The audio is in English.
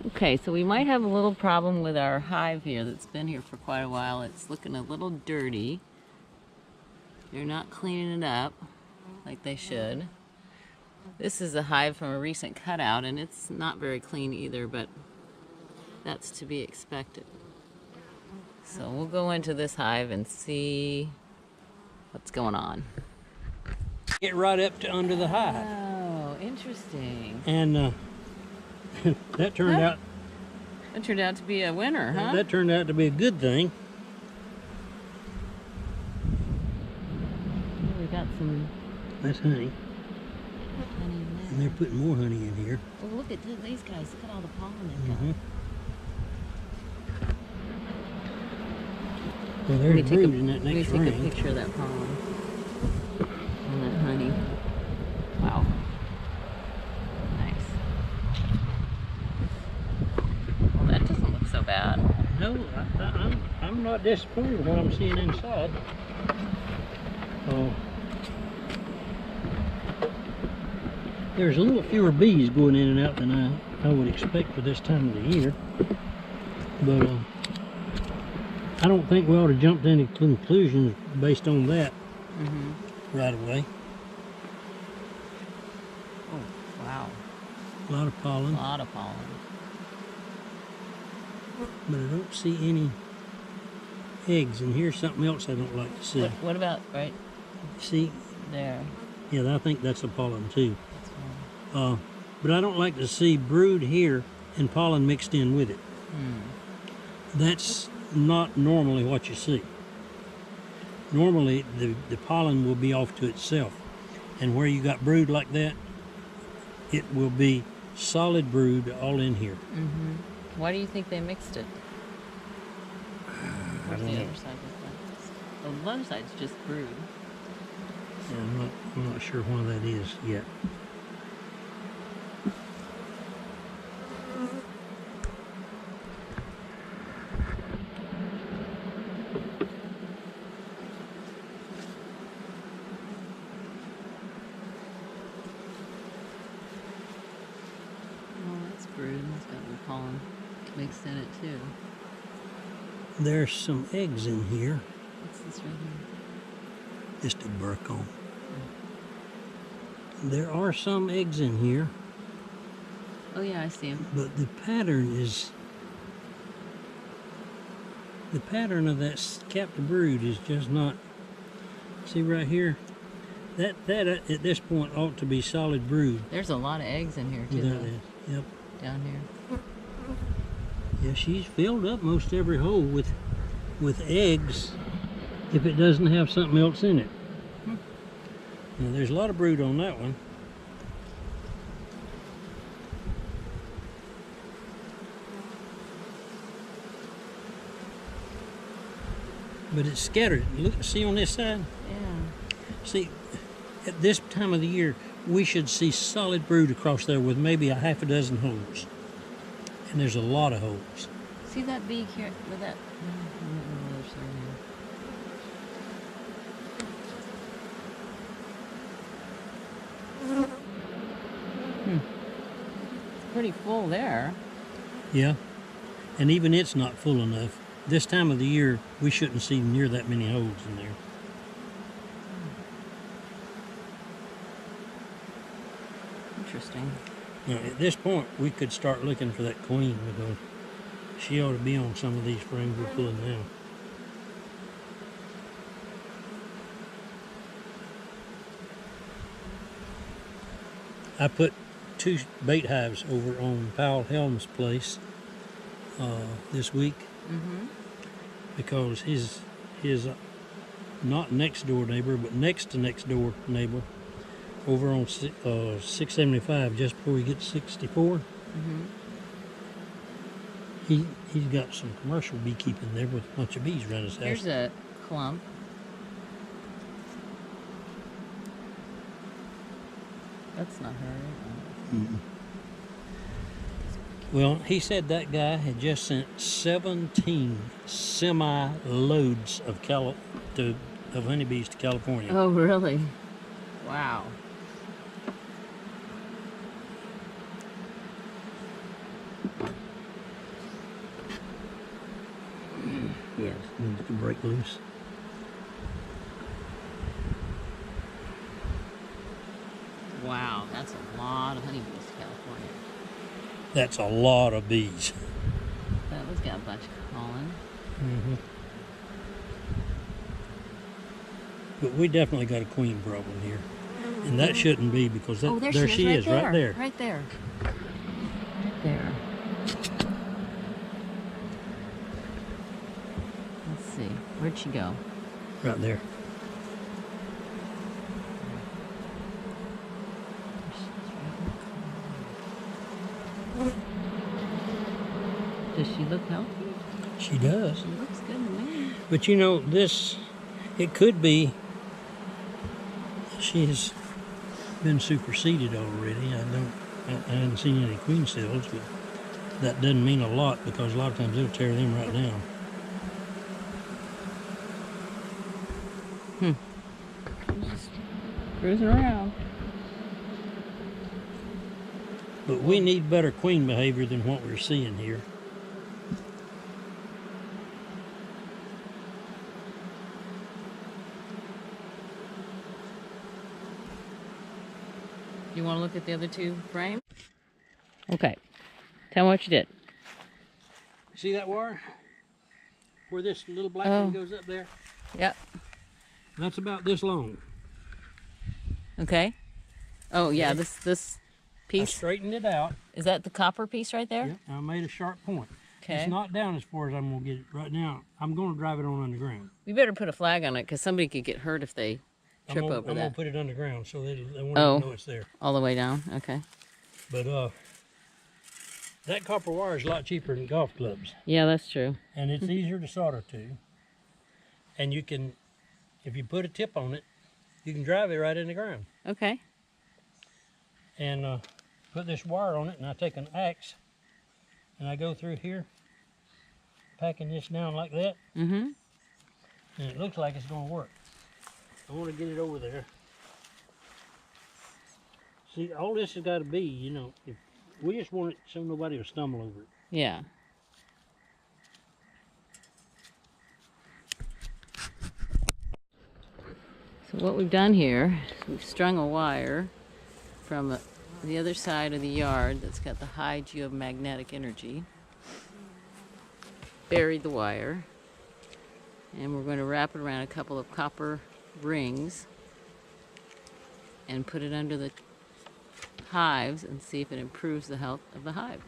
Okay, so we might have a little problem with our hive here that's been here for quite a while. It's looking a little dirty. They're not cleaning it up like they should. This is a hive from a recent cutout, and it's not very clean either, but that's to be expected. So we'll go into this hive and see what's going on. Get right up to under the hive. Oh, interesting. And that turned out... That turned out to be a winner, huh? That turned out to be a good thing. Oh, we got some... That's honey. Honey in there. And they're putting more honey in here. Oh, look at these guys. Look at all the pollen they've got. Well, there's brood in that next ring. Let me take a picture of that pollen. And that honey. Wow. Nice. Well, that doesn't look so bad. No, I'm not disappointed with what I'm seeing inside. There's a little fewer bees going in and out than I would expect for this time of the year. But I don't think we ought to jump to any conclusions based on that right away. Oh, wow. A lot of pollen. A lot of pollen. But I don't see any eggs. And here's something else I don't like to see. What about right See? there? Yeah, I think that's a pollen too. That's But I don't like to see brood here and pollen mixed in with it. That's not normally what you see. Normally the pollen will be off to itself, and where you got brood like that, it will be solid brood all in here. Why do you think they mixed it? I don't the know. other side look like? Oh, the other side's just brood. Yeah, I'm not sure why that is yet. Brood. It's got the pollen mixed in it too. There's some eggs in here. What's this right here? Just a burcomb. There are some eggs in here. Oh yeah, I see them. But the pattern of that captive brood is just not. See right here, that at this point ought to be solid brood. There's a lot of eggs in here too. Yep. Down here. Yeah, she's filled up most every hole with eggs if it doesn't have something else in it. Now, there's a lot of brood on that one. But it's scattered. Look, see on this side? Yeah. See, at this time of the year, we should see solid brood across there with maybe a half a dozen holes. And there's a lot of holes. See that bee here with that? It's pretty full there. Yeah, and even it's not full enough. This time of the year, we shouldn't see near that many holes in there. Interesting. Now, at this point, we could start looking for that queen because she ought to be on some of these frames we're pulling now. I put 2 bait hives over on Powell Helm's place this week because his not next door neighbor, but next to next door neighbor over on 675, just before you get to 64. He's got some commercial beekeeping there with a bunch of bees around his house. Here's a clump. That's not her. Well, he said that guy had just sent 17 semi-loads of honeybees to California. Oh, really? Wow. Needs to break loose. Wow, that's a lot of honeybees to California. That's a lot of bees. That one's got a bunch calling. Mm-hmm. But we definitely got a queen problem here. And that shouldn't be, because that, there she is, right there. Right there. Right there. Let's see. Where'd she go? Right there. Does she look healthy? She does. She looks good to me. But you know, this, it could be she's been superseded already. I haven't seen any queen cells, but that doesn't mean a lot, because a lot of times they'll tear them right down. Just cruising around. But we need better queen behavior than what we're seeing here. You want to look at the other two frames? Okay. Tell me what you did. See that wire? Where this little black one goes up there? Yep. That's about this long. Okay. Oh yeah, this I piece. straightened it out. Is that the copper piece right there? Yep. I made a sharp point. Okay. It's not down as far as I'm gonna get it right now. I'm gonna drive it on underground. We better put a flag on it, because somebody could get hurt if they trip over I'm that. gonna put it underground so they won't Oh. even know it's there. All the way down. Okay. But that copper wire is a lot cheaper than golf clubs, Yeah, that's true. and it's easier to solder to. And you can, if you put a tip on it, you can drive it right in the ground. Okay. And put this wire on it, and I take an axe and I go through here, packing this down like that, Mm-hmm. and it looks like it's going to work. I want to get it over there. See, all this has got to be, you know, if we just want it so nobody will stumble over it. Yeah. So what we've done here is we've strung a wire from the other side of the yard that's got the high geomagnetic energy. Buried the wire, and we're going to wrap it around a couple of copper rings and put it under the hives and see if it improves the health of the hive.